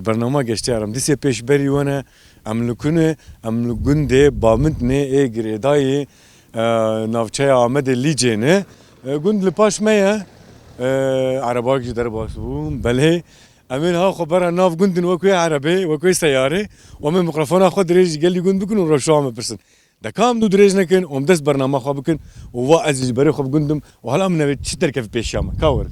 برنامه گشتیارم دیسی پیش بری ونه املکونه بامند نه گریدای نافچه آمد لیجه نه گند لپاش میه عرباک جدر باسون بله امین ها خبره ناف گندن وکوی عربی وکوی سیاره و من میکروفون خود دریج گلی گند بکن و رشام برسن دکام دو دریج نکن دست برنامه خواب بکن و عزیز بری خوب گندم و حالا من نوید چی ترکه پیشام کاور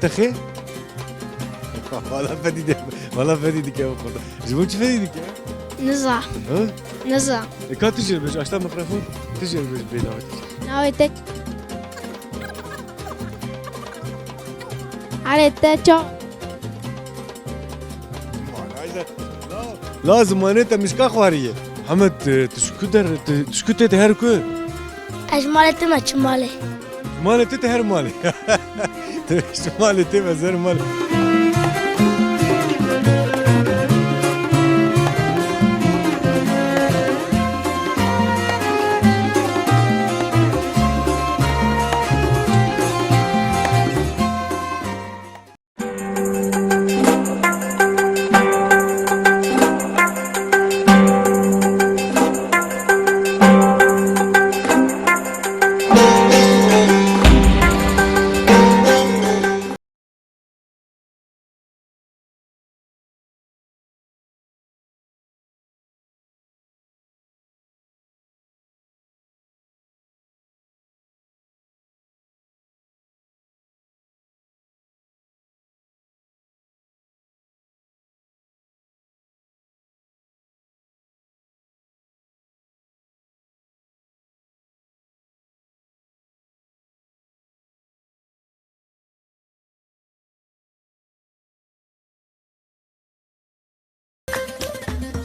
تخي والله فديدي كيف خلاص جبت فديدي كيف نزع ها نزع كان تجي بس اشتغل ميكروفون تجي بس بيداوي ناويتك على التاتشو لازم مانيتا مش كاخواريه محمد تشكتر تهركو اجمالي تما شمالي مالي تتهر مالي مالي تبقى زر مالي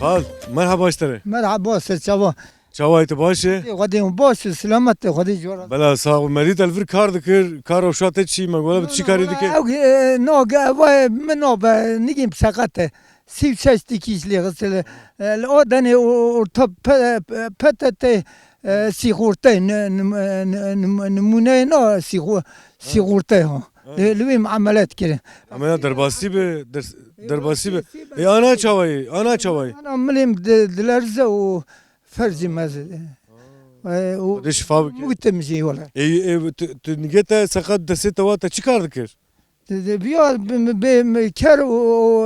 خال مرحبا اشتري مرحبا سلسوا شواي تباشي غادي باش سلامت غادي جورا بلا صاحب مريت الفر كار دكر كار وشات شي ما ولا بتشي كاري دكر نو منو نيجي بسقطه سيف شاشتكيش لي غسل الاوداني ورتب بتت سيغورتي نمونه نو سيغورتي لوي معاملات كده عملنا درباسي به انا شواي انا مليم دلارزه وفرجي مازال ليش فابك متمجي ولا تنجيتا سقط دسيتا واتا شي كار دكر بيا بكر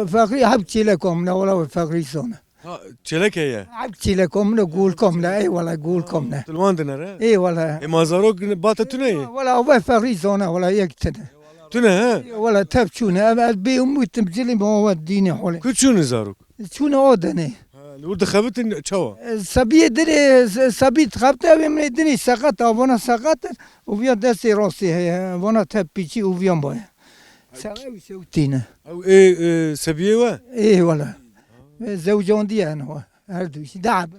فقري حبتي لكم ولا فقري سونا چلك هي حبتي لكم نقولكم لا اي ولا قولكم لا تلوان دنر اي ولا مازاروك باتا تني ولا هو فقري سونا ولا يكتنا تنه ها ولا تبشونا بي امي تمجلي ما هو الدين حولي كتشون زاروك شون اودني الورد خبت تشوا سبي دري سبي تخبت من الدنيا سقط وانا سقط وفيا دسي راسي هي وانا تبيشي وفيا باي سوي سوتينا او ايه سبيه ايه ولا زوجون دي انا هو هردوش دعب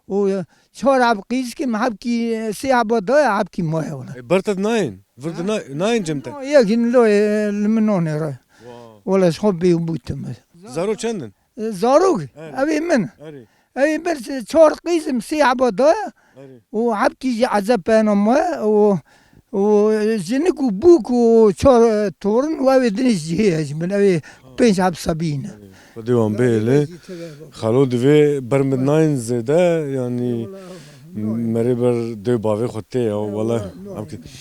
و چهار عب قیز که محب کی سه عب دای عب کی ماه ولا برتد ناين برد ناين جمتن یکی لو المنون را ولا شخو بيو بوتم زارو چندن زاروق ابي من اري ابي بس چهار قیزم سه عب دای اري و عب کی عذاب بنا ما و جنك وبوك وشور تورن وابي دنيش جهاز من ابي بينش عب سبين وديوان بيلي خالو دوی برمد ناين زده يعني مريبر دو باوي خوتي او والله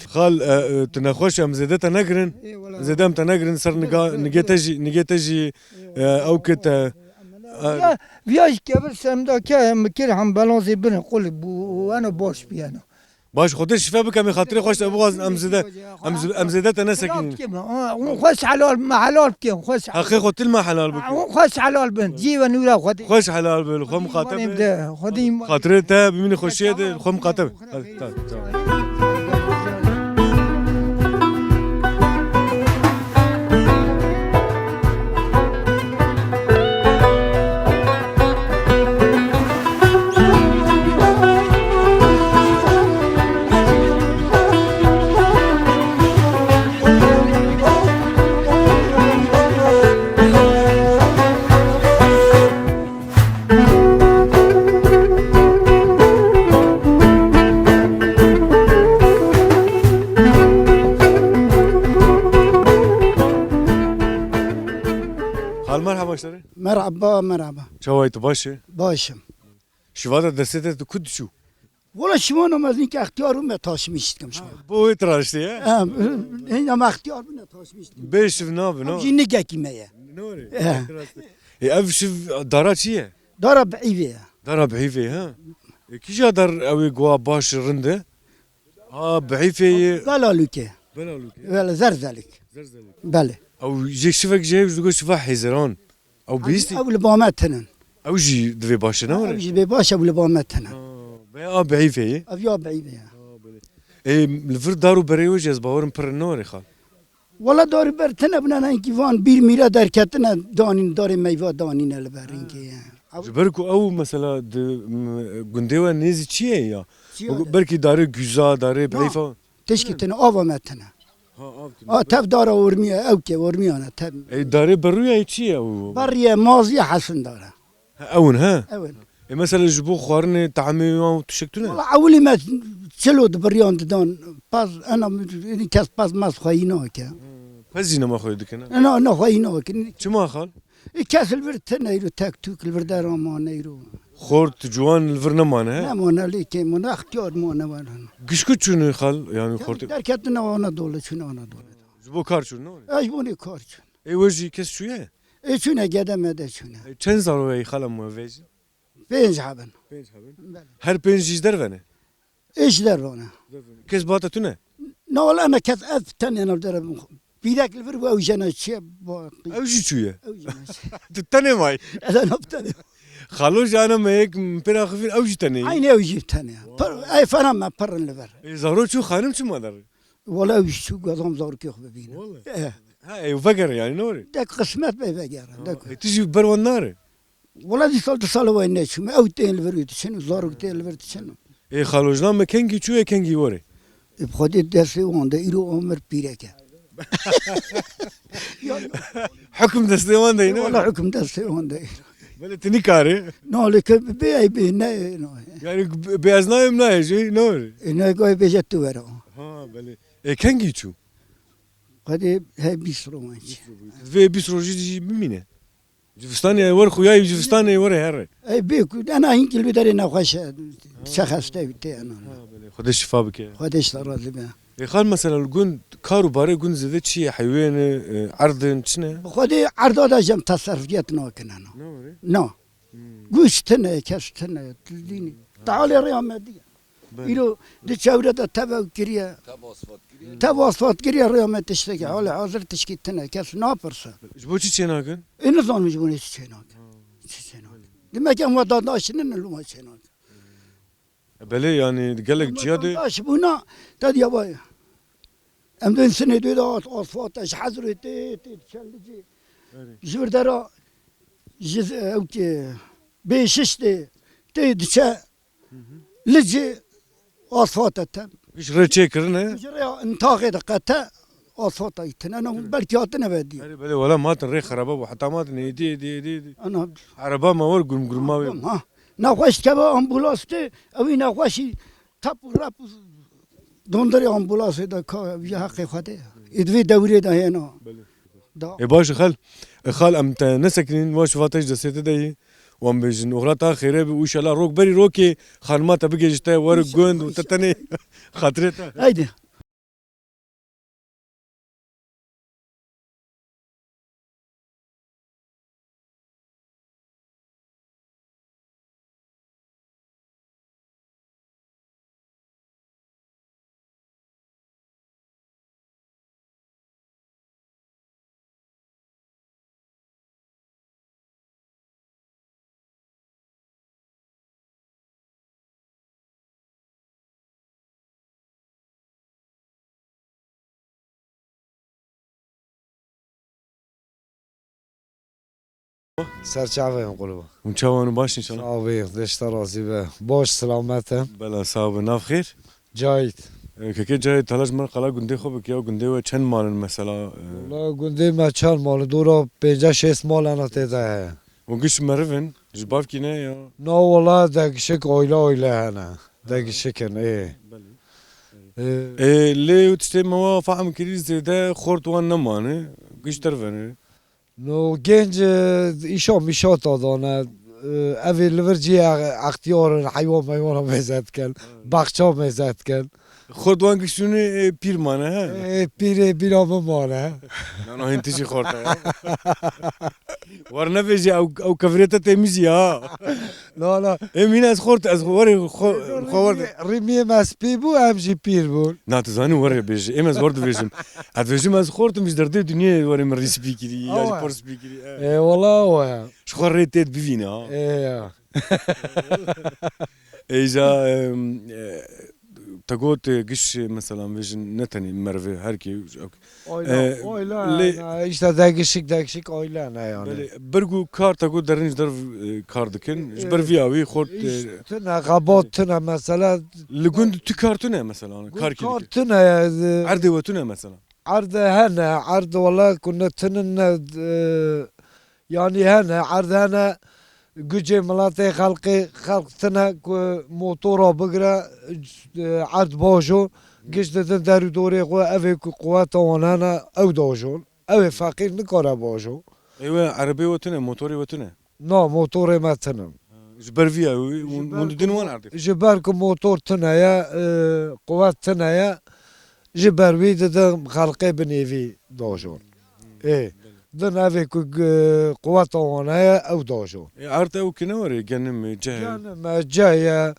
خال تنخوش ام زده تنقرن زده ام تنقرن سر نگه تجي او كت فياش كبر سمدا كه مكر هم بالانسي بن قلب وانا باش بيانا باش خودش شفا بك من خاطري خوش ابغى ام زده تنسكين خوش حلال ما حلال كيم خوش اخي خوت ما حلال بك خوش حلال بنت جيبا نورا خدي خوش حلال بال خو مخاطب خدي خاطري تا بمن خوشيه خو مخاطب مرحبا اشتري مرحبا مرحبا شويت باشي باشم شوادا دستت كد شو ولا شما نمازنی که اختیار رو متاش میشتم شما بو تراشتي این هم اختیار رو متاش میشتم بيش بنا جی نگه کی میه نوري اف شف دارا چیه داره بعیوه دارا بعيفي ها كيجا دار اوي قوا باش رنده ها بعيفي بلالوکه بلالوكي ولا زرزلک زرزلك بله او جيك شفك جاي تقول شفا حيزران او بيستي اول بامتنن او جي دوي باش نوري اوجی به باش اول بامتنن بيا بعيفي اویا بعیوه اي الفرد دارو بريوج از باورم پر نوري خال ولا داری برتنه بنن اینکی وان بیر میره در کتنه دانین داره میوه دانین البر اینکی جبركو او مثلا گندوا نيزي چیه یا بركي داره güza داره بعيفا تشکیتنه آوا متنه تب داره ورمیه او که ورمیانه تب اي داره برويا چیه او بریه مازی حسن داره اون ها اول اي مثلا جبو خارن طعمي و تشكتونه والله اولی ما چلو بریان دان باز انا کس باز ماز خواهی ناکه فزينا ما خويا دكنا انا خواهی ناکه چما خال کس الورد نیرو تک توک الورد راما نیرو خورت جوان الفرنمان ها نمانه لیکه من اختیار مانه ورن قشكو چونه خال يعني خورت در کتنه آنا دوله چون آنا دوله جبو کار چون اجبونی کار چون اي وجي کس شويه ای چونه گدمه ده چونه چند زارو اي خالم مو ويجي پنج حبن هر پنج جدر ونه ایش در رانه کس باتا تونه نه والله انا کس افتن انا در بیرک الورد و اوجنا چیه با او جي چويه اوجنا تتني ماي انا افتن خالو جانا ميك مبرا خفين او جي تني عيني اوجي تاني اي فانا ما برن لبر زارو چو خانم چو مادر ولا اوجي شو قدام زور كيخ ببين والله ايه ها وفقر يعني نوري داك قسمت بيفقر داك تجي بروان نار ولا دي صال وين شو او تين الورد شنو زارو تين الورد شنو اي خالو جنا ما كنجي چو كنجي وري بخدي درس وانده يرو عمر بيرك حكم دستيوان ده ولا حكم درس وانده بل تني كاري نالك بي بي يعني بيازنا ما يجي نوري انا قوي بيجت ورا ها بل اي كنجي چو قدي هي بيسرو ماشي في بيسروجي دي بمينه جفستاني ور خويا جفستاني ور هر اي بيك انا هيك اللي بدري نخش شخص تي انا خد الشفا بك خدش راضي بها خال مثلا الجند كارو باري جند زدت شي حيوان عرض شنو خدي عرضه جم تصرفيات نوكنا نو قوشتنا كشتنا تلديني تعالي ريام دي يلو دي شاورة تبا كريا تواصفات كريا ريام تشتكي حالي حاضر تشكيتنا كاس نابرسا جبو چي چناكن النظام مجبوني تشيناك دي كان وضع داشنن اللي تشيناك بله يعني قال لك جهادي داش بونا تدي يا باي ام دون سنه دو اصوات اش حضرتي تشلجي جبر درا جز اوكي بيششتي تدشا لجي أصوات تم ايش ريتشي كرنا جري انتاقي دقته أصوات يتنا أنا بركياتنا بدي هري بلي ولا ما تنري خرابه وحتى ما تني دي أنا عربا ما ور قرماوي ها ناقش كبا أمبولاسته أبي ناقشي تاب راب دندري أمبولاس ده كا في حق خده إدوي دوري ده هنا دا اي باش خال ام نسكنين واش فاتش دسيت دي وام بيجن اغراتا خيره وش الله روك بري روكي خانمات بيجي جتا ور جوند وتتني خاطرته هيدي سرچاوه قلوب ونشاون باش ان شاء الله صافي دشت راسي به باش سلامته بلا صاحب ناف خير جايت كي جاي تلاش من قلا گنده خوب یا گنده و چند مال مثلا لا گنده ما چند مال دورا 5-6 مال انا تده وقش مرفن جباف كينا يا نا والله دقشك اويلا انا دقشكن ايه ليه وتشتي ما فاهم كريز ده خورت وان نمانه قش ترفن نو گنج ایشا میشا دادانه اوی لورجی اختیار حیوان مزد کن بخچا مزد کن خورت وان قشونه پیر مانه ها پیر بیرام مانه نه انت شي خورت ورنا بيجي او كفريتا تيميزي ها لا لا مين از خورت از وري خورت ریمی مسپی بو همجی پیر بو نا تزاني وري بيجي ام از ورد بيجم اد بيجم از خورت مش درد الدنيا وري من سبيكري يا بور سبيكري ايه والله هو شخور ريتيت بفينا ايه اذا تقول قش مثلا فيجن نتني مرفي هركي oyla işte değişik oyla yani. برقو كار تقول درنج در كار دكن جبر فياوي خورت Tına kabat tına mesela لقند تكارتنا مثلا كار كي tına عرض وتنا مثلا عرض هنا عرض والله كنا تنن yani هنا عرض هنا güce ملاتي خلق تنا موتورا بقرا عرض باشو گشت در دوره قوة اوه قوات آنانا او داشون اوه فقیر نکاره باشو ايوه عربي وتنا موتوري وتنا نا موتور ما تنم جبر فياوي وندين وين عرض جبر که موتور تنایا قوات تنایا جبر وی دادم خلقه بنیوی داشون اه دن اوه که قوات آنایا او داشون عرض او كنوري جنم جاي جانم جایا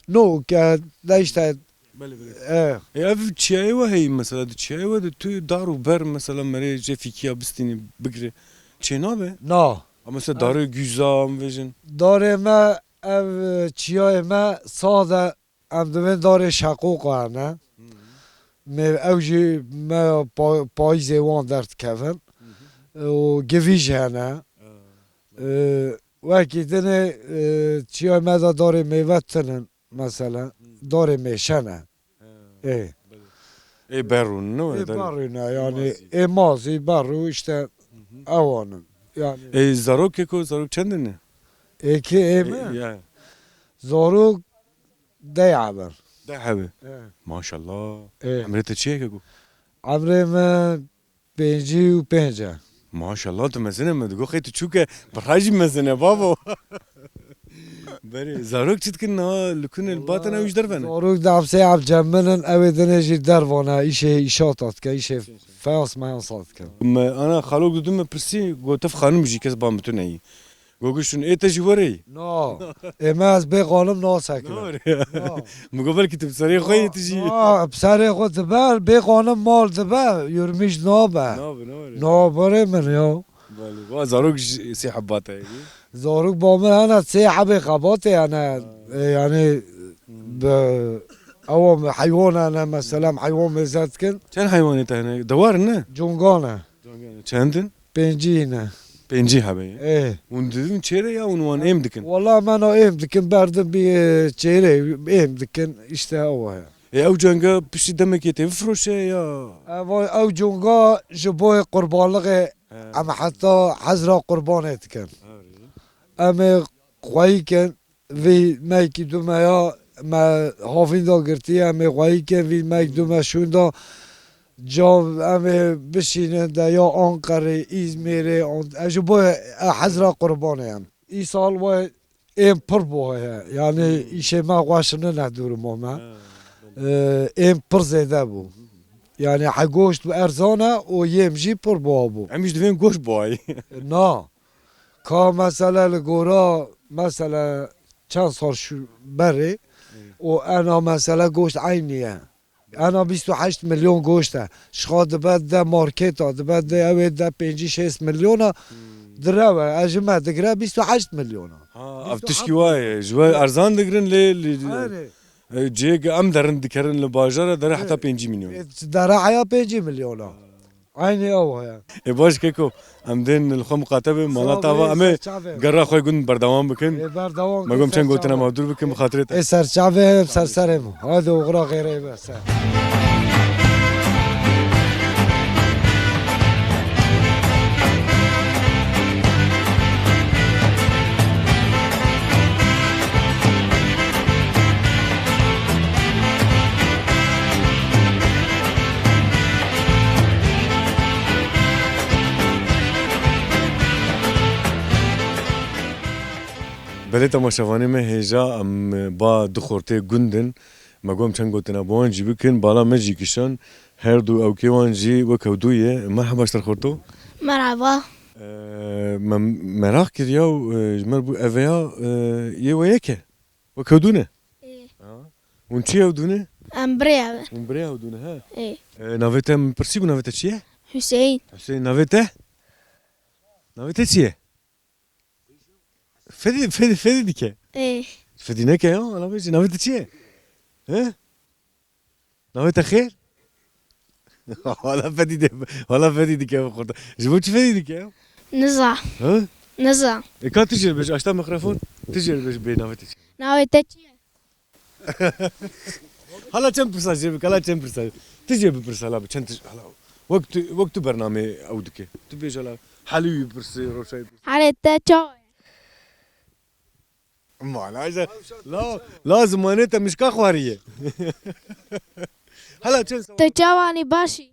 نو که داشته بله بله اه اف تشاي وهي مثلا تشاي ود تو دارو بر مثلا مري جفيكيا بستني بقري چنابه نا مثلا دارو güzam ویژن داره ما او چیای ما ساده ام دوین داره شقوق نه اوجی ما پای زیوان درد کفن و گویج هنه وکی دنه چیای ما داره میوه تنن مثلا داره میشنه ای ای برون ای نه برو نه یعنی ای مازی برو işte اوانن yani ای زاروک کو زاروک چندنه ای که ای mi? یا زارو دیعبر ده حبه ما شاء الله اه. عمرت چیه کو عمره من 55 ما شاء الله تو مثلا ما تقول خيط تشوكه براجي مثلا بابا بري زاروك تتكن لكن الباطن او يجدر فانا زاروک دعبسه عب جمنن اوه دنجی دروانا ایشه ایشاتات که ایشه فاس مایانسات که انا خالوك دم برسي قلت خانم جي كسبان بتوني قوقشون ايه تجوري نا اما از بی قانم ناسکن مقابل كتب سري خوي تجي بسر خود دبر بی قانم مال دبر یورمیش نابه نابره من یا بالي زاروك سي حباته زاروک با من هنه 3 حبه خباته هنه یعنی او حیوان هنه مثلا حیوان مزد کن كان حيوانات هنا دوار نه جونگانه چندن 5 نه Penci habe. ايه Didin çeyre ya unvan em dikin. والله ما انا ايم دكن بردم بشيري ايم دكن اشتهى هو Ev cenga pişi demek yete froşe ya. او جونغا جبوي قربان لغي اما حتى حزرا قربان كان اما قوي كان في مايك دوما يا ما هافين دا قرتي اما قوي كان في مايك دوما شون دا جا اما بشين دا يا انقره ازميري جبوي حزرا قربان هم ای سال و ام پر بوه يعني ایشه ما قواشنه ندور ماما ام پر زیده بو يعني حقوشت و ارزانه و يمجي پر بوه بو Emiş divin goş boğay. نا کا مثلا لگورا مثلا چند سال شو بره و انا مثلا گوشت عینیه انا 28 میلیون گوشته شخاد بعد ده مارکت ده بعد ده اوه ده 5-6 میلیون دراوه اجمع دگره 28 میلیون Av tişki vay. Jwa arzan dikirin le cek em derin dikerin le bajara dere hatta 5 milyon. دراعه 5 میلیون عینی اوه Baş keko em den el khum qatabe mala tava em garra khoy gun berdawam bikin. بردوان Magom çen gotena mağdur bikin bixatiret. سرچاوه سرسرم هذا وغرا غيره بس Belê temaşevanê me hêja em ba du xortê gundin magom çen gotina bi wan jî bikin bala me jî kişan her du ewkê wan jî wek hewdû ye merheba ji xorto. مرحبا Me merak kiriya û ji me bû eveya yê we yek e wek hewdû ne? Hûn çi hewdû ne? ام بريا Hûn birêya hewdû ne he? ايه Navê te min pirsî bû navê te çi ye? حسين Hüseyin navê te? Navê te çi ye? Fedî dike. ايه Fedî neke ya navê çi navê te çi ye? He? Navê te xêr? Vala fedî dike xorta. Ji bo çi fedî dike ya? نزع Ha? نزع Ka tijî bej açta mikrofon. Tijî bej bê navê te çi. ناويتك Hala çem pirsa jê hala çem pirsa. Tijî bi pirsa la çend tij hala. Wektu bername ew dike. Tu bêj hala halî wî pirsî roşay. على التاتشو Mala la zamanê te mişka xwariye. Hala çend تجاواني باشي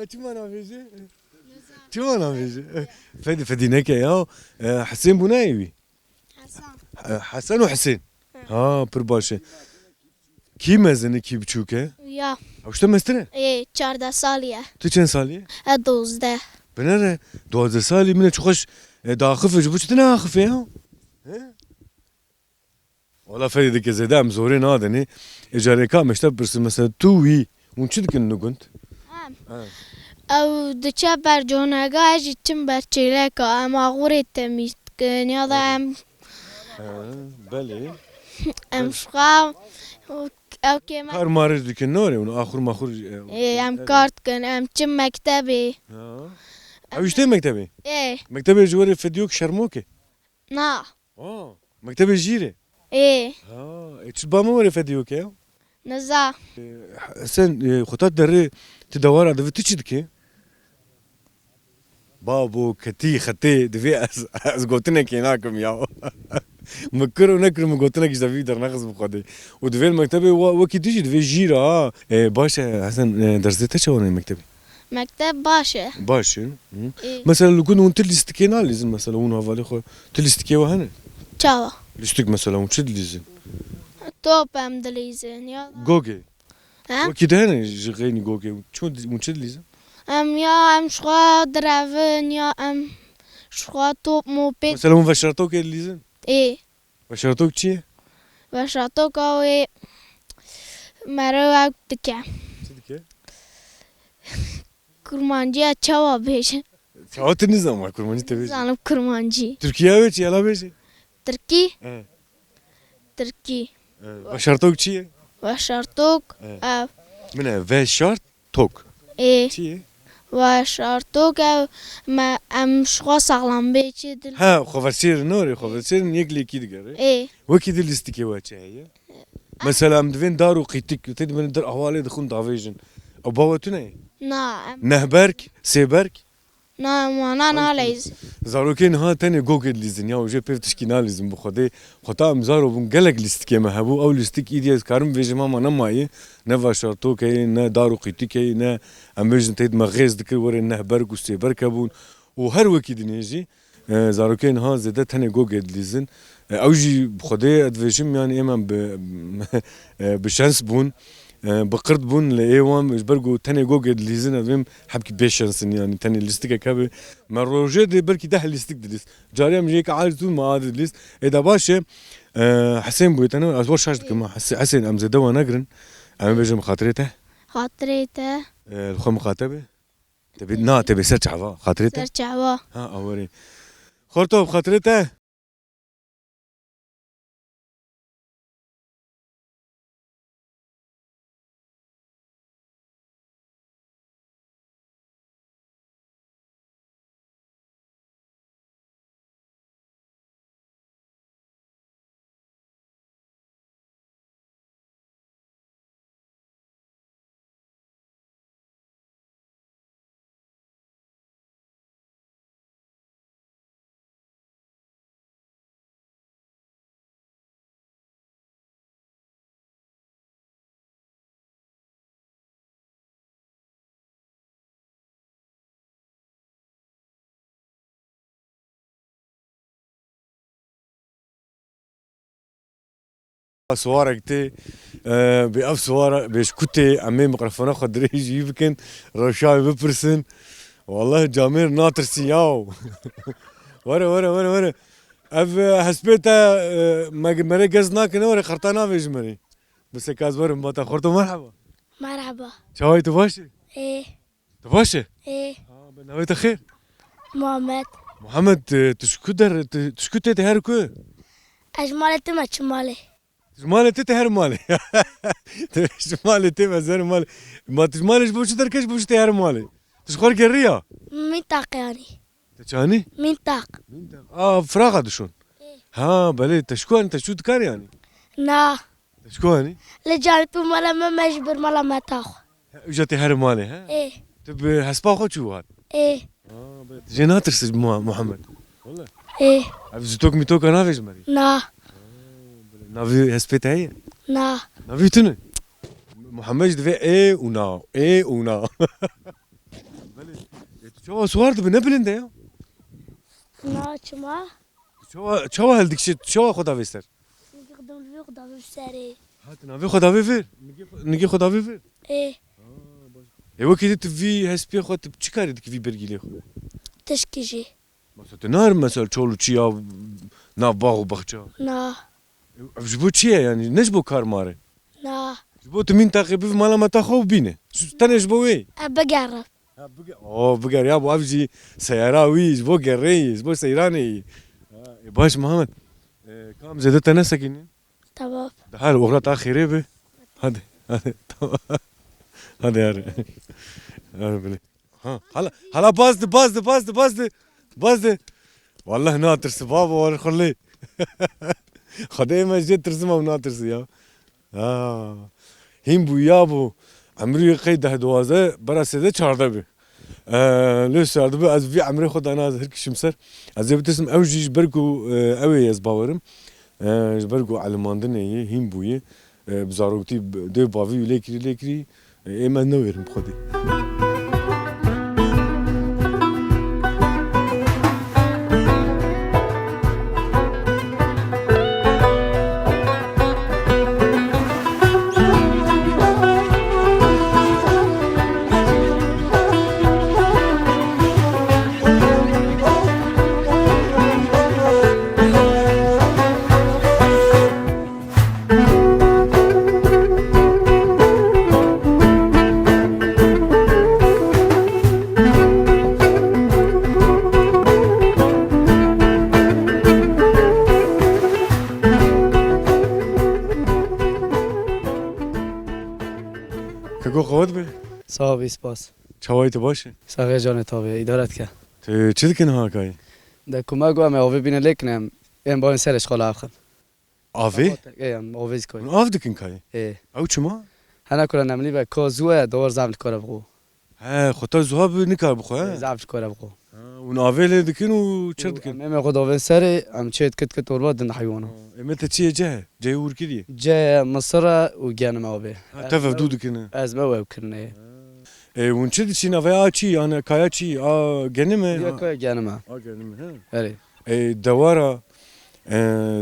çima navêjî? Çima navêjî? Fedî neke ya. Hesên bû nayê wî. Hesen û Hesên. Ha pir baş e. Kî mezin e kî biçûk e? يا Ew ji te meztir e? ايه 14 سالية Tu çend salî ye? 12 Binere 12 salî min e çi xweş daxif ji bo çi te naxifê ya? Wala fedî dike zêde em zorê nadinê. Ecareka me ji te pirsin mesela tu wî hûn çi dikin li gund? او دچا برجونگا جی چم برچیلکا اما غوری تمیست کن یا دا Belê. ام شخا او کما Kar marij dikin ne hûn axur maxur. ام کارت کن ام چم مکتبی Ew ji te mektebê? ايه Mektebê ji werê fedîyok şermok e? نا Mektebê jîr e? ايه Çi ba min werê fedîyok e ya? نزا Sen xwe derê ti dewera divê tu çi dikî? Babo ketî xetê divê ez gotinekê nakim ya. Me kir û nekir min gotinek ji devî dernexiz bi xwedê. û divê mektebê wekî tu jî divê jîr ha. Baş e Hesen dersê te çawanê mektebê? مكتب باشا Baş in. ايه Mesela li gund hûn tu lîstikê nalîzin mesela hûn havalê xwe. Tu lîstikê we hene? تشاوا Lîstik mesela hûn çi dilîzin? توب ام دليزن يا Gogê. ها Wekî de hene ji xênî gogê hûn çi dilîzin? ام يا ام شخا درافن يا ام شخا توب موبيت Mesela hûn veşartokê dilîzin? ايه Veşartok çi ye? وشاتو قوي مرة دكا Çi dike? كرمانجي تشاوا بيش Çawa tu nizam wa kurmancî te bêje. زانم كرمانجي Türkiye ve çi yala bêje? تركي Evet. تركي Veşartok çi ye? وشارتوك Min e veşartok. ايه Çi ye? و شارتوک ما ام شخوا ساغلام بیچی دل ها خفرسير نوري خفرسير يقلي كي دقري ای وكي دي الاستيكي واچه هي مثلا مدفين دارو قيتك تد من در احوالي دخون دافيجن او باوتونه نا نهبرك سيبرك نا ما نا لیز زاروكين ها تاني جوجل ليزن يا وجه بيفتش كينا ليزن بخدي خطا مزارو بون قلق ليستيكي ما هبو او ليستيك ايديز كارم فيجما ما نماي نفا شرطو كي نا دارو قيتكي نا امرجن تيد مغيز دكر وري نهبرك وسيبرك ابون وهر وكي دنيجي زاروكين ها زده تاني جوجل ليزن اوجي بخدي ادفيجم يعني اما بشانس بون بقرد بون لايوام برجو تاني جوجل ليزن ادم حبكي بيشنس يعني تاني ليستيك كابي ما روجي دي بركي ده ليستيك ديس جاري مجيك عارف ما عاد ليست اذا باشه حسين بويت انا اصور شاشتك كما حسين ام زدوا نقرن ام بيجم خاطرته خاطريته الخو مخاطبه تبي سرچعوا خاطرته سرچعوا ها اوري خورتو خاطرته صورك تي بأف صور بيش كتي عمي مقرفونا خدري يجيبكن رشاي ببرسن والله جامير ناطر سياو ورا اف حسبيتا مري قزناك نوري خرطانا في جمري بس كاز ورا ماتا خرطو مرحبا مرحبا شاوي تفاشي ايه تفاشي ايه نويت خير محمد تشكدر تهركو اجمالتي ما تشمالي مالي تهر مالي مالي تمزر مالي ما تجمالش بوش دركش بوش تهر مالي تشخور قرية منطق يعني تشاني منطق فراغ دشون ها بلي تشكو انت شو تكار يعني نا تشكو يعني لجانتو مالا ما مجبر مالا ما تاخو اجا تهر مالي ها ايه تب حسبا خو شو هاد ايه جينا ترسج محمد والله ايه افزتوك ميتوك انا فيش مري نا نافي هسبيتا هي نا نافي تنو محمد دفع ايه ونا بلي شو صورت بنبلن ده نا چما شو هالديك شو خدا فيستر نقدم في خدا في سري هات نافي خدا فيفر نجي خدا فيفر ايه ايوا كي تفي هسبي خو تشكاري ديك في برجيلي خو تشكيجي مثلا نار مثلا تشولو تشيا نافاغ وبخشا نا جبو تشيا يعني نجبو كار ماري نا جبو تمين تاخي مالا ما تاخو بينه تاني جبو ايه بقرب بقر يا ابو افجي سيارة وي جبو قري جبو سيراني باش محمد كم زدت انا ساكنين تمام ده هاي الاغراض اخيره به هذا هذا بلي ها هلا باز والله ناطر سبابه ولا خلي خدي ما جيت ترسمه وناطر يا هیم بویا بو عمری قید دوازه برا سده 14 بی ليش 14 بی از وی عمری خود انا هرك شمسر از بتسم اوجي بركو اوي از باورم بركو علماندن هیم بويه بزاروتي دو باوي ليكري اما نويرم خدي كاكو خود بي صافي سباس çavayı te başı. ساقي جان تابع ادارت که Te çi dikin ha kayı? ده کمک و اوی بینه لیکنم این با این سرش خاله افخم Avê? ایم اویز کوی Av dikin kayı. ای Ew çima? هنه کلا نملی و کازوه دور زعفت کاره بقو He, xota zuha bi nikar bixwe he. زعفت کاره بقو Û avê lê dikin û çi dikin? ام خود اوی سری ام چیت کت کت اوربا دن حیوانه Em te çi ye ce? Ceyê urkî diye. جا مصر و جانم اوی Te vevdû dikin he. از ما وب کرنه Hûn çi diçin avê a çi yani kaya çi a genî mi? یا کوی جانم A genî mi he. اری Dewara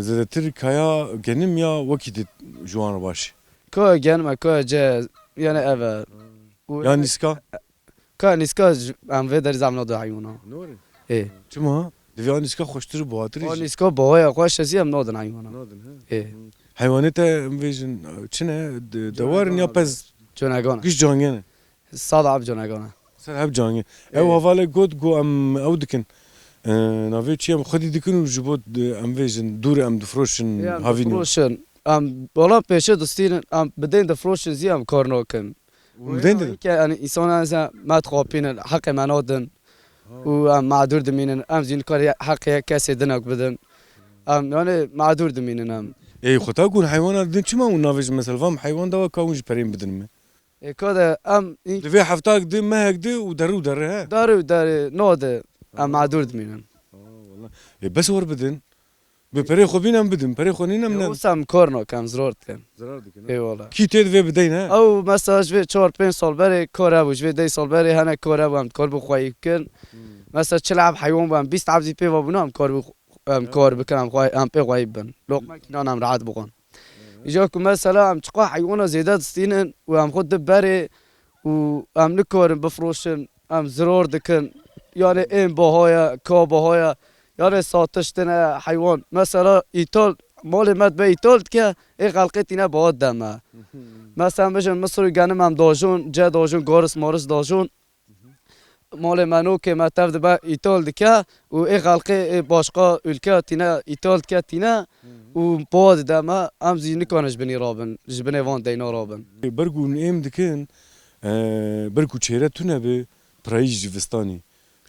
zedetir kaya genim ya wekî de jiwana baş. کوی جانم کوی جا یعنی اوه Ya niska? کوی نیسکا ام وی در زمنا دو حیوانه Nore. ای Çima? Divya niska xoştur buhatır. او نیسکا باهای خوش ازی ام نادن حیوانه ای Hayvanete em vejin çine dewarin ya pez جونگانه giş cangene. صاد عب جونگانه Ser hep cangene. Ew havale got go em ew dikin. Navê çi em xwedî dikin û ji bo em vêjin dûr em difroşin havîn. فروشن ام بالا پیشه دستین ام بدین د فروشن زی ام کار نکن Neden de? که یعنی انسان از ما تخاپین حق منادن و ام معذور دمینن ام زین کار حق کسی دنک بدن ام یعنی معذور دمینن ام Xweta gon haywana din çima û navêjin mesela vam haywan dawa ka hûn ji perên bidin me. کاد ام Divê heftak di mehek di û derû dere he. داری ناد ام معذور دمینن Bes war bidin. Bi perê xwe bînem bidin. Perê xwe nînem ne. اوسم کار نکم ضرورت کن Zarar dikin. ای والا Kî tê divê bideyn he. او مثلا جوی 4 5 سال بری کار ابو جوی 10 سال بری هنه کار ابو ام کار بخوای کن مثلا چلعب حیوان بام 20 عبزی پی و بنام کار ام کار بکنم خوای ام پی خوای بن لقمه کنان ام راحت بقون اینجا که مثلا ام چقا حیوان زیاده دستینن و ام خود بری و ام نکارم بفروشن ام ضرور دکن یعنی این باهایا کا باهایا یعنی ساتشتن حیوان مثلا ایتال مال مد به ایتال که این خلقیت اینا باید دمه مثلا بشن مصر گنم هم داجون جا داجون گارس مارس داجون مال منو که متفد به ایتال دکه و این خلقی باشقا ülke تینا ایتال که تینا و باید دمه هم زی نکنش بنی رابن جبنی وان دینا رابن Bergû em dikin bergû çêre tune bi pirayî jivistanî.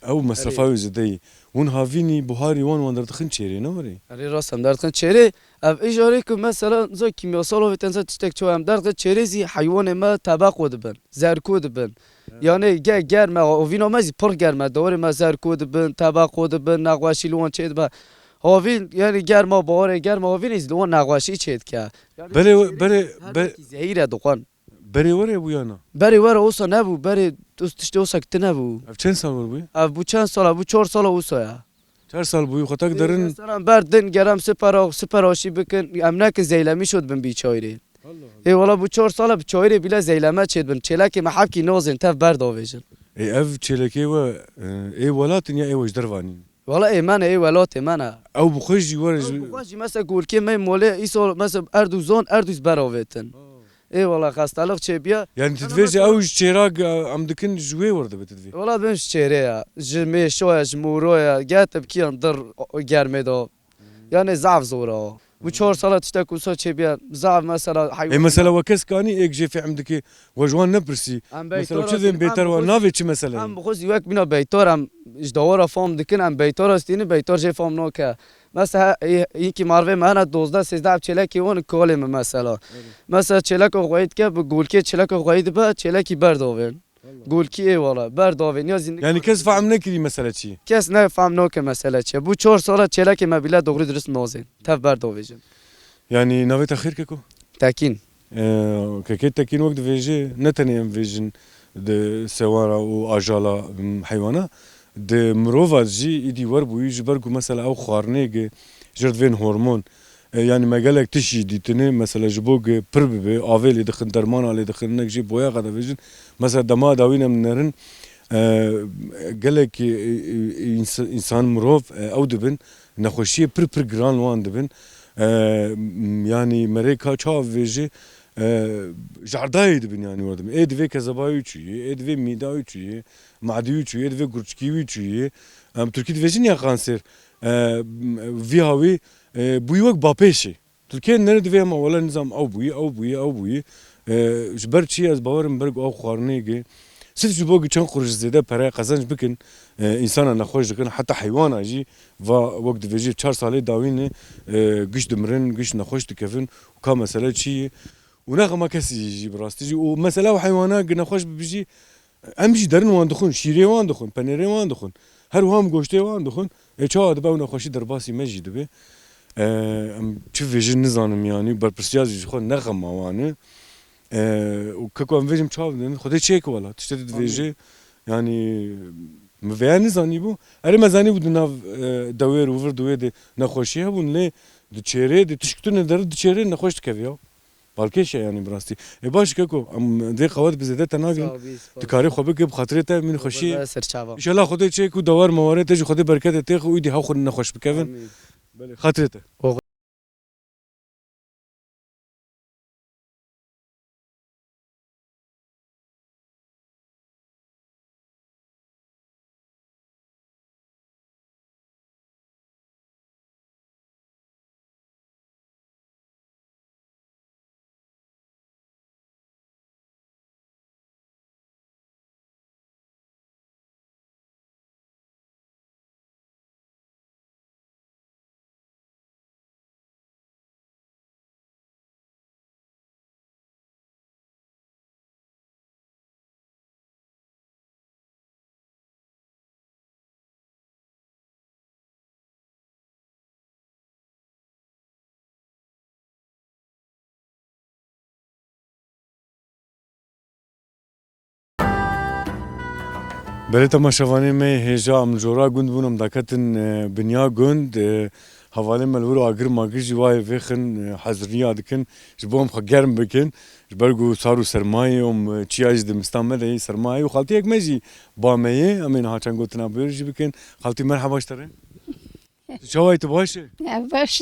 Ew mesrefa wê zêdeyî. Hûn havînî buharî wan wan derdixin çêrê ne warê? اری راستم درد کن چهره اف اجاره که مثلا زو کیمیاسال و تنزا تشتک چو هم درد چهره زی حیوان ما طبق بن زرکو بن یعنی گرمه اوینا مزی پر گرمه دور ما زرکو بن طبق بن نقاشی لون چید با هاوین یعنی گرما باره گرما هاوین از لون نقاشی چید که Berê زهیره دقان berê warê bû yana. بری ور اوسا نبو بری تشتی اوسا کت نبو Ev çend sal war bûye? اف بو چند سال بو 4 سال اوسا ya 4 sal bûye xwetak derin. مثلا بردن گرم سپراشی بکن امنک زیلمی شد بن بیچاره ای والا بو 4 سال بیچاره بیلا زیلمه چید بن چلک محب کی نازن تف برداویجن Ev çêlekê we ê welatin ya ê wejdervanîn. والا ای من ای ولات منه Ew bi xwe jî were ji خوشی مثلا گول که می موله ایسو مثلا اردوزان اردوز براویتن ای والا خستالق چه بیا yani tu divêjî ew ji çêrak em dikin ji wê werde be tu divê. والا بمش چهره یا جمی شویا جمورویا گاتب کیان در گرمه دو یعنی ضعف زورا بو 4 سال تشتك وسو چه بیا ضعف مثلا Ê mesela we kes kanî êk jê fêm dike we ji wan nepirsî. Mesela çi dên bêter wan navê çi mesele? ام بخوز یک بینا بیتار هم اجدوارا فام دکن ام بیتار استینی بیتار جه فام نو که مثلا یکی ماروه مهنه 12 13 چلکی اون کالم مثلا چلک غوید که به گولکی چلک غوید به چلکی برداوین گولکی ای والا برداوین یا زندگی Yani kes fehm nekirî mesele çi? کس نه فهم نو که مسئله چیه بو 4 ساله چلک مبیله دوغری درست نازین تف برداویجن Yani navê te xêr keko? تاکین Kekê tekîn wek divêjê ne tenê em vêjin di sewara û ajala heywana di mirova jî îdî werbûyî ji ber ku mesela ew xwarinê ji divên hormon yani me gelek tişî dîtinê mesela ji bo pir bibe avê lê dixin dermana lê dixin hinek jî boya qede vêjin mesela dema dawîn em nerin gelek însan mirov ew dibin nexweşiyê pir giran wan dibin yani merêka çav vêjê jardayê dibin yani werdibin ê divê kezebayî çûyê ê divê mîdayî çûyê madîyî çûyê ê divê gurçkîwî çûyê em Tirkî divêjin ya kanser vî hawî bûyî wek bapêşê Tirkiye nere divê em awela nizam ew bûyî ji ber çi ez bawerim berg ew xwarinê صرف ji bo çan kuruş zêde pere qezanc bikin insana nexweş dikin heta heywana jî va wek dibêjî 4 salê dawînê giş dimirin giş nexweş dikevin û ka mesele çi ye û nexema kesî jî bi rastî jî û mesela û heywana nexweş bibijî em jî derin wan dixwin şîrê wan dixwin penerê wan dixwin her wiha goştê wan dixwin çawa dibe ew nexweşî derbasî me jî dibe em çi vêjin nizanim yanî berpirsiyar jî ji xwe nexema wan e kako em vêjim çav didin xwedê çêk wala tiştê divêjê yanî mi vêya nizanî bû erê me zanî bû di nav dewêr û vir duwê de nexweşî hebûn lê di çêrê de tişkitûnê derir di çêrê nexweş dikeviya balkêşe yanî bi rastî baş kako em dê qewet bi zêde te nagirin dikarî xwe bikê bi xatirê te min xweşiyê سرچاوا înşallah xwedê çêk û dewar mewarê te jî xwedê berketê tê xwe û dî hew xwe nexweş bikevin xatirê te Belê temaşevanê me hêja em jora gund bûn em daketin binya gund hevalê me li wir agir magir jî wayê vêxin hezirniya dikin ji bo em xwe germ bikin ji ber ku sar û sermayê em çiya jî dimistan me de yê sermayê û xaltiyek me jî bameyê em ê niha çend gotina bêr jî bikin xaltî merheba ji te re çawa yê tu baş e باش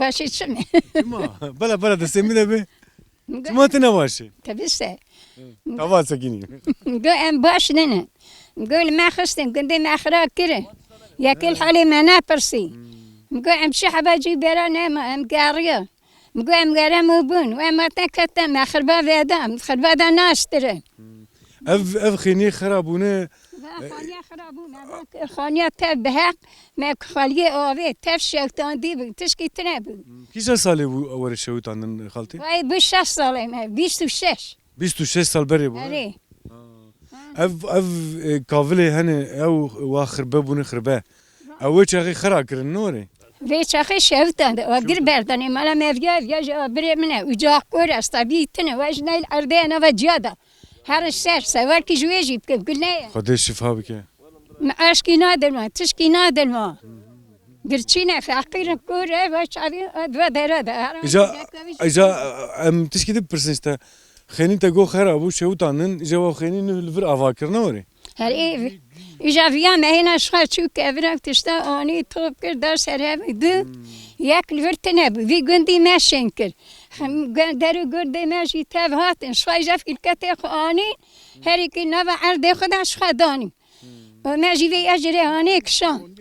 باش يتسمع çima bela bela destê min de bê çima tu ne baş e تبسه tava sekinî نقول ام باش لنا نقول ما خستم قدي ما اخراج كره يا كل حالي ما نابرسي نقول ام شحبه جي برانا ام قاريه نقول ام قاريه مبون وما تكتم ما خربا فيدام خربا دا ناس ترى ev xênî xerabûne خانيا خرابون خانيا تبها ما خاليه اوي تف شيطان دي تشكي تنبو kîja salê bû were şewitandin xaltî واي بشاش صالح ما 26 26 sal berê bû اري ev kavilê hene ew wa xirbe bûne xirbe ew wê çaxî xera kirin norê في شاخي شفتان وقر بردني مالا مفيا يا بري منه وجاك كورا استبيتنا واجنا الأردين وجادا هر السر سوار كي جويجي قلنا xwedê şifa bike معاشكي نادر ما تشكي نادر ما قرتشينا في عقير كورا واش عبي دوا درada îja em tişkî dipirsin te xênî te got xera bû şewitandin îja wa xênî li vir avakirina werê هر ايه إجا فيا ما هنا شخص شو كبرة تشتا أني توب كردا سراب دو ياكل فرتنا في جندي ما شنكر دارو جندي ما جي تابهات شوي جاف الكتاخ أني هريك نبع عرض خدا شخداني وما جي في أجري أني كشان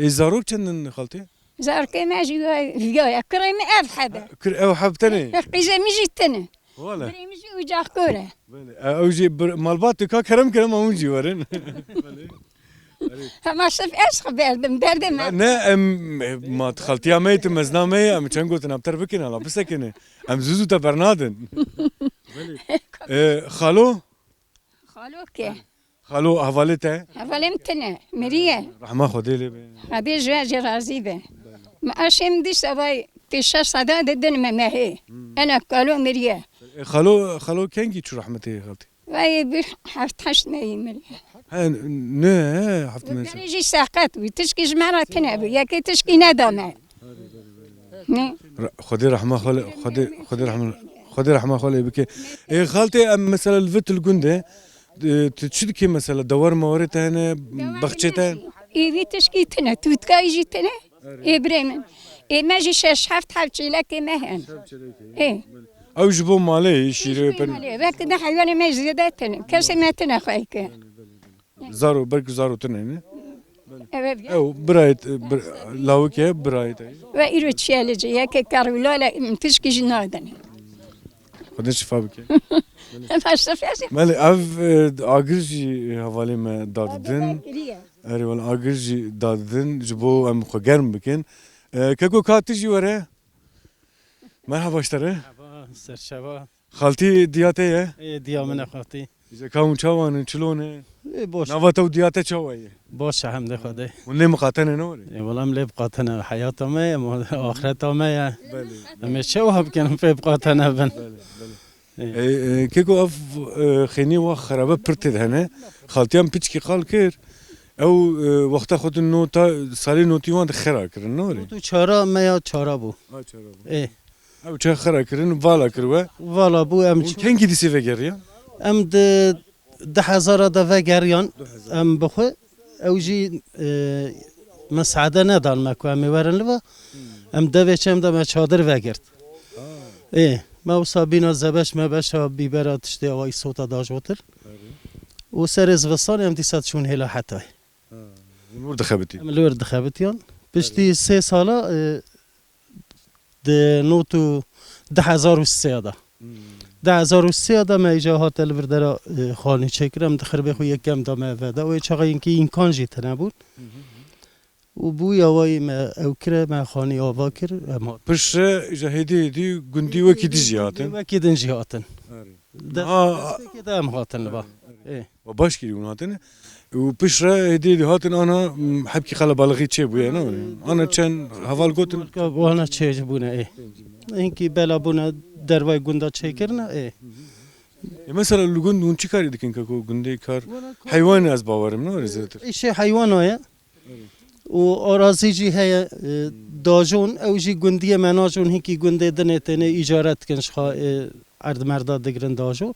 ê zarok çendin xaltî زارك ما جي فيا كريم أبحدا kir ew hebtenê قيزة مجي تنا wala بري مجي وجاك كورة ew jî malbat ka kerem kerem hûn jî werin ما شف إيش خبردم دردم ne em ma xaltiya me tu mezna me em çend gotin apter bikin ala bisekine em zûzû te bernadin xalo خالوك xalo hevalê te أولمتنا مريه rehma xwedê lê be هذه جواج راضي به ما أشم دي سواي تشا صدا ددن ما هي أنا قالوا مريا xalo kengî çû rehmetê xaltî واي بيح حفت حشت ما مريا ne heft me يجي ساقط وتشكي جمرة تنابي يا كي تشكي ندم xwedê rehma xwedê rehma xwelê bike xaltê em mesela li vir gundê tu çi dikê mesela dewar mewarê te hene bexçê te إيه تشكي تنا توتكا يجي تنا إيه بريمن إيه ما جي شاش حفت حفت لك ما هن إيه ew ji bo malê şîrê بك ده حيوان ما زيادتنا كاس ما تنا خايك zaro belkî zaro tune ne ew birayet lawike birayet وإيرو تشالجي يا كي كارولا تشكي جنادن خودت شفا بکی مشرفیه مالی اف آگر جی حوالی ما دادن اری ولی آگر جی دادن جبو ام خو گرم بکن ککو کاتی جی وره مرحبا اشتره سرشبا خالتی دیاته یه دیامن خاطی إذا كون شوان شلونه باش نواته ودياته شوية باش حمد خدای ونلي مقاتنة نوري والله ملی بقاتنا حیاتا ما آخرتا ما همه شو هم کنم فی بقاتنا بن كيكو اف خيني وخرابة برتد هنا خالتيام بيتشكي قال كير او وقت خود النوتا سالي نوتيوان خرا كرن نوري تو چارا ما یا چارا بو ای او چه خرا كرن بالا كروه والا بو ام كان كي ديسي فيجريا ام ده هزار دفع گریان ام بخو او جی مساعده ندان مکو امی ورن لبا ام ده چم ده ما چادر وگرد ای ما و سابینا زبش ما بشا بیبرا تشتی آوای صوتا داج وتر و سر زوستان ام دیسات شون هلا حتی نور دخبتي ام لور دخبتیان بشتی 3 سالا ده نوتو 10,003 ده 10,003 ده ما ایجا هاتل بردارا خانی چکرم دخر بخو یکم دا ما وده و چاقا اینکه این کان جیت نبود و بوی آوای ما او کره ما خانی آوا کر اما بش جهدي دي قندي وكي دي جياتن وکی دنجی هاتن اه دسته که ده هم هاتن لبا وباش كي هاتن وبش هدي دي هاتن انا حبكي خلا بالغي تشي بويا نوري انا كان هفال قوتن وانا چه جبونه اینکه بلا بونه دروای گندا چه کرنه مثلا الجند وين شكاري دكين كاكو جندي كار حيوان از باورم نوري زيتر ایشه حیوان های و آرازی جی های داجون او جی گندی مناجون هیکی گنده دنه تنه ایجارت کنش خواه ارد مردا دگرن داجون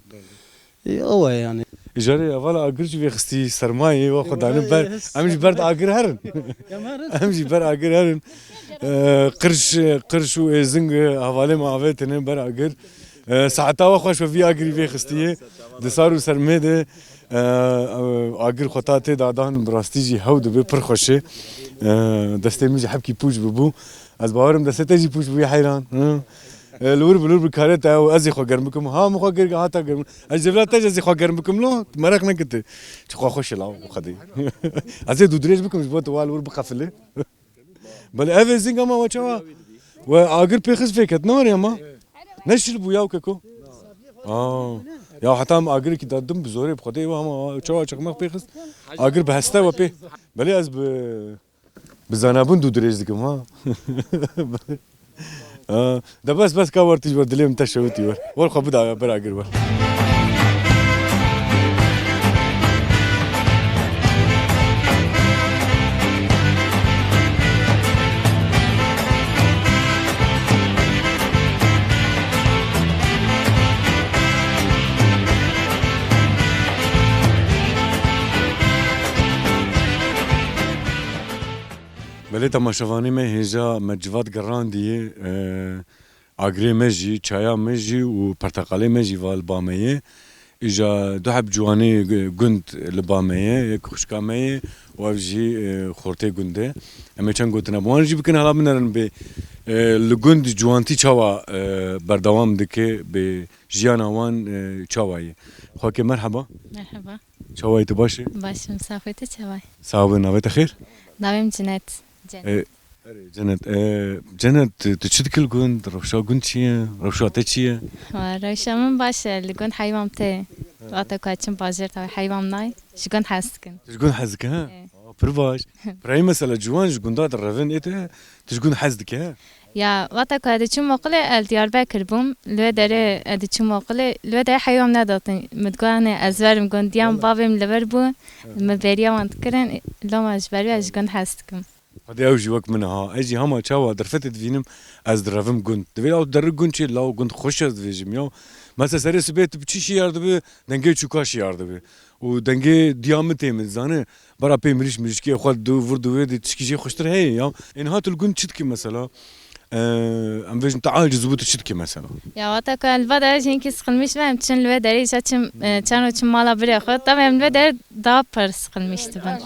اوه یعنی اجاري اولا اجرج في خستي سرماي واخد انا بر امشي برد اجر هرن امشي بر اجر هرن قرش وزنگ حواله ما عوتن بر اجر ساعتا واخش في اجري في خستيه دسارو سرمده اجر خطاته دادان براستي جي هود به پر خوشه دسته ميجي حبكي بوش ببو از باورم دسته جي بوش بو حيران لور بكارت او ازي خو گرمكم ها مخو گرگ هاتا گرم اجبلات ازي خو گرمكم لو مرق نكت خو خوش لا خدي ازي دودريج بكم جبت والور بقفله بل افيزينغ ما وچوا و اگر بخس فيكت نور يا ما نشل بو ياو ككو يا حتى ام اگر كي ددم بزوري بخدي و چوا چقمق بخس اگر بهسته و بي بلي از بزنابون دودريج دكم ها ده بس كاورتي جبر دليم تشوتي ور والخو بدا براقر ور بله تماشاوانی میں هجا مجواد گراندی آگری مجی چایا مجی و پرتقالی مجی والبامه اجا دو حب جوانی گند لبامه یک خوشکامه و افجی خورته گنده اما چند گوتنا بوان جی بکن حالا بنرن به لگند جوانتی چاوا بردوام دکه به جیان آوان چاوایی خواهی مرحبا مرحبا چاوایی تو باشه؟ باشم صافیت چاوای صاحب نویت خیر؟ نویم جنت جنت تشتكل جند روشا جند شيء روشا تشيء روشا من باشه لجند حيوان تي وقتا كاتشم بازر تاوي حيوان ناي شجند حسكن تشجون حزك ها برواج براي مسألة جوان جندات الرفن إيه تشجون حزك ها يا وقتا كاتشم مقلة الديار بكر بوم لو داره اديشم مقلة لو داره حيوان نداتن متقانة ازورم جنديان بابم لبربو مبريا وانتكرن لو ما اجبري اججند حسكم هذا أوجي وقت منها أجي هما شوا درفتت فينم از درفم جند دوی او در گند چی لاو گند خوش از ویجم یا مثلا سری سبت بچی شی یارد به دنگه چوکاش یارد به و دنگه دیامته مزانه برا پیمریش که خود دو ورد دوی دی تشکیجی خوشتر هی یا اینها تل گند چت کی مثلا ام ویجن تعال جزبوت چت کی مثلا يا وقتك البدا جين سقلمش ما تشن لو داري شاتم كانوا تشمالا بري خد طبعا لو دار دابر سقلمش تبان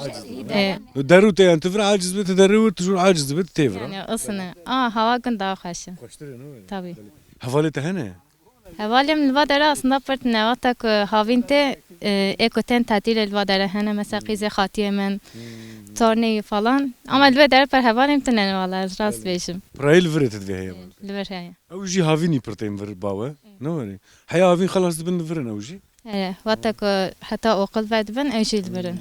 درو تي انت فرع عاجز بت درو تجور عاجز بت تفرع يعني اصلا هوا كنت خاشه خوشتر نو طبي حوالته هنا هوالیم الوادره اصلا پرت نواتک هاوین ته اکوتن تعطیل الوادره هنه مثلا قیزه خاطیه من تورنی falan ama الوادره پر هوالیم تنن والله راست بیشم برايل فرت تبيه لبر هيا او جي هافيني برتين فر باوا نوري حيا هافين خلاص بن فرن او جي واتك حتى أقل بعد بن أيش البرن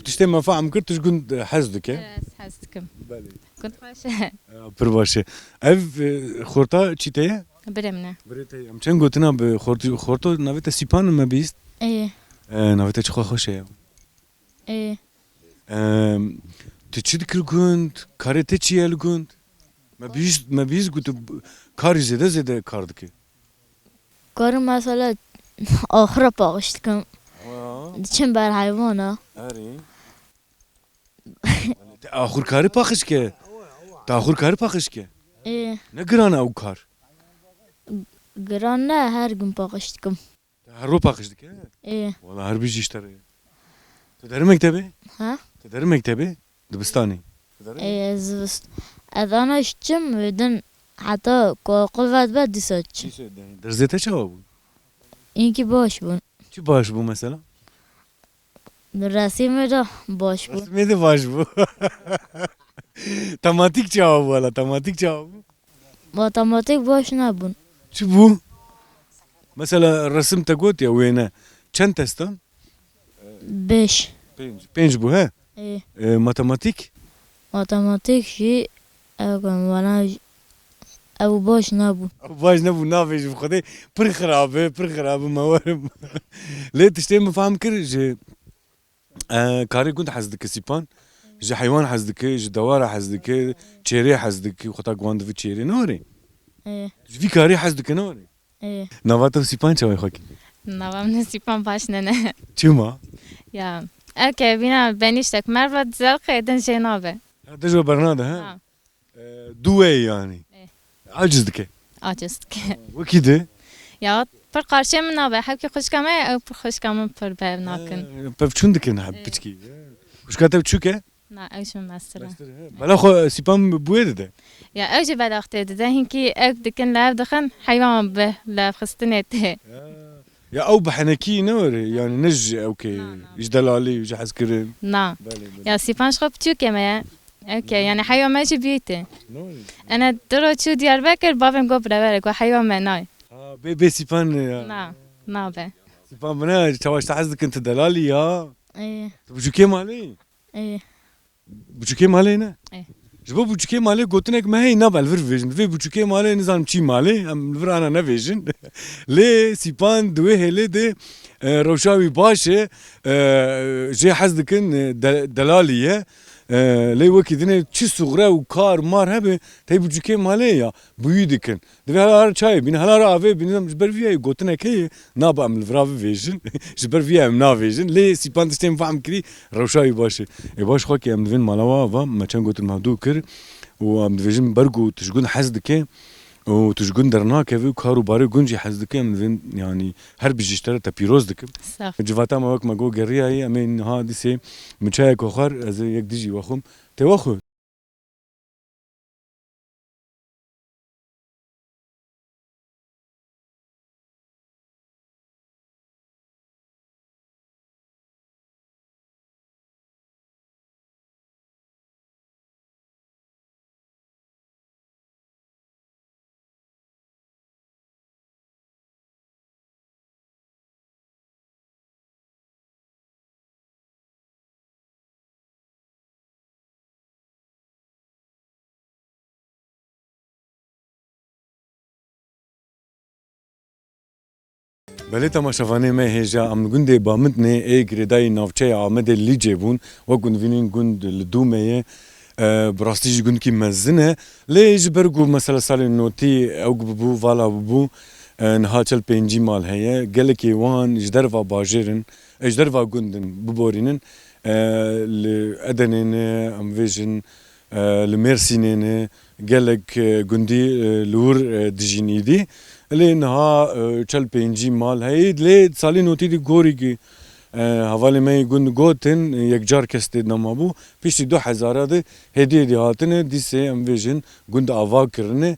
تشتي ما فاهم كرتش كنت حاسدك حاسدكم بالي كنت باشا برباشه اف خورتا چيتيه برمنا بريتي ام چن گوتنا به خورتو نويت سيپان ما بيست ايه نويت چخو خوشه ايه تشد كل كنت كاريتي چيل كنت ما بيست قلت كاري زده كاردك کار مثلا آخر پاقشت کم چند بر حیوانه اري آخر کاری پاخش که تا آخر کاری پاخش که ايه نگرانه او کار گران نه هر گم پاقشت کم هر رو پاخش که ايه والله هر بیش اشتره تو در مکتبه ها تو در مکتبه دبستانی ايه زبست ادانش چم بدن حتی قلبت بد دیساچ در زیته چه بود این که باش بون چی باش بود مثلا در رسیم را باش بون میده باش بود تماتیک چه بود والا تماتیک چه بود ماتماتیک باش نبون چی بود مثلا رسم تقوت یا وینه چند تستان بش پنج بود ها ايه ماتماتیک ماتماتیک شی وانا او باش نبون باش نبود نافش بخدا پر خرابه موارم ليه تشتي ما فاهم كر جي كاري كنت حزدك سيبان جي حيوان حزدك جي دواره حزدك تشيري حزدك وخطا قواند في تشيري نوري ايه في كاري حزدك نوري ايه نواتو سيبان چاوي خوكي نوام نسيبان باش ننه چما يا اوكي بينا بنيشتك مرة زرق ادن جنابه دجو برنامج ها دوي يعني عجزدك عجزتك وكده يا پر قارشه من نابه حب که خوش کمه او پر خوش کمه پر بیب ناکن بفچوندك نحب بتشكي وش كاتب تشوكه نه اوشم مثلا بلا خو سيبان بويد ده يا اوجي بعد اختي ده هنكي او دكن لعب دخن حيوان به لا خستنته يا او بحنكي نوري يعني نج اوكي يجدلالي وجي حسكرين نا يا سيبان شخب تشوكه ما اوكي يعني حيوان ماشي بيته انا درو شو ديار بكر بابم قبل برك وحيوان ما ناي بي سيبان نا به سيبان بنا تواش تحزك انت دلالي يا ايه بوچوكي مالي ايه بوچوكي مالي نه ايه جبو بوچوكي مالي گوتنك ما هي نبل فر فيجن في بوچوكي مالي نظام چي مالي ام الفر انا نفيجن لي سيبان دوي هلي دي روشاوي باشه جي حزدكن دلاليه لي وكي دني چي صغره و كار مار هبه تي بوچوكي مالي يا بويدكن دي هلار چاي بين هلار اوي بين جبر فيها گوتنك هي نابا ام الفر فيجن جبر فيها ام نافيجن لي سيبان تشتم فهم كري روشاوي باشه اي باش خوكي ام دفين مالوا و ما چن گوتن مهدو كر و ام دفيجن برگو تشگون حزدكه و تشگون درناك و كارو باري گونجي حزدكه ام دفين يعني هر بيجشتره تا بيروز دكم صح جواتا ما وك ما جو گريا هي امين ها دي سي مچاي كوخر از يك ديجي واخم تي واخو بله تماشاوانه ما هجا ام گنده بامدنه ای گریدای ناوچه آمده لیجه بون و گندوینین گند لدومه براستیج گند کی مزنه لیج برگو مثلا سال نوتی او بو والا بو نها چل پنجی مال هيا گلک وان جدروا باجرن جدروا گندن ببورینن لادنن ام ویژن لمرسینن گلک گندی لور دجینیدی لینها چل پنجی مال هید لی سالی نوتی دی گوری کی هوالی می گند گوتن یک جار کسته نمابو پیشی 2000 ده هدیه دی هاتنه دیسه ام ویژن گند آوا کرنه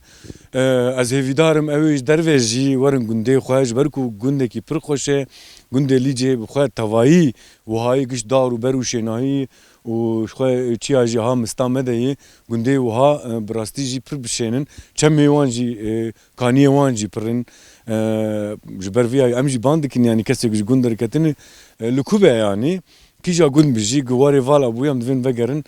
از هیویدارم اویش درویجی ورن گنده خواهش برکو گنده کی پر خوشه گنده لیجه بخواه توایی و های گش دار و برو شناهی و خواه چیا جی ها مستامده گنده و ها براستی جی پر بشینن چمی وان جی کانی وان جی پرن جبر ویا ام جی باندکن یعنی کسی گش گندر کتنه لکوبه یعنی کیجا گند بجی گواری والا بویم دوین وگرن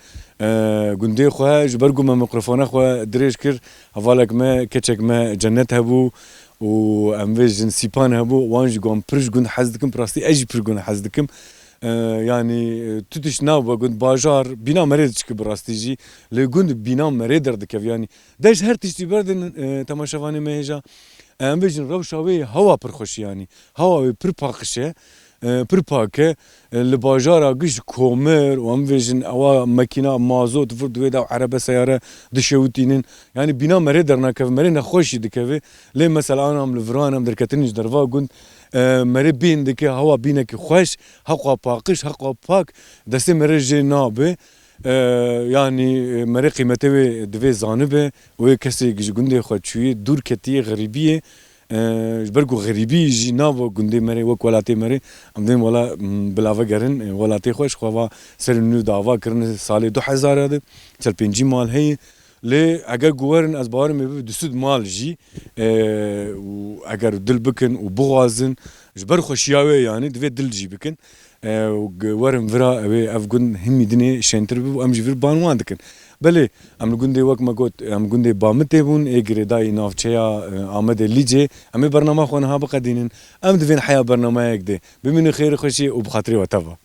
گنده خواه جبرگو ما میکروفونه خواه دریش کر حوالک ما کچک ما جنت هبو و ام ویژن سیپان هبو وانج گام پرش گند حزدکم پراستی اجی پر گند حزدکم yani tutiş nav bagund bajar bina mered çıkı brastici le gund bina mereder dikev yani deş her tişti berdin tamaşavani meheja em vejin revşavi hava per xoş yani hava per pakşe per pake le bajara giş komer و em vejin ava makina mazot vurdu ve da araba sayara dişewtinin yani bina mereder nakev merene xoşi dikev le mesela anam le vranam derketiniz derva gund مری بین دکه هوا بینه که خوش حقا پاکش حقا پاک دسته مری جنابه yani meri kıymeti ve dve zanıbe o kesi günde xoçuyi dur ketiye garibiye bergo garibi jinav günde meri ve kolate meri amdem wala bilava gerin walate xoş xava serinu dava kirin sali 2000 adı çel 5 mal hey لی اگر گوارن از بار می به دست مال جی و اگر دل بکن و بغازن جبر خوشیاوی یعنی دوی دل جی بکن و گوارن ورا اوی افغان همی دنی شنتر بو ام جور بانوان دکن بله ام گونده وقت ما گوت ام گونده بامته بون اگر دای نافچیا آمد لیجه ام برنامه خونه ها بقدینن ام دوین حیا برنامه یک ده بمین خیر خوشی و بخاطری و توا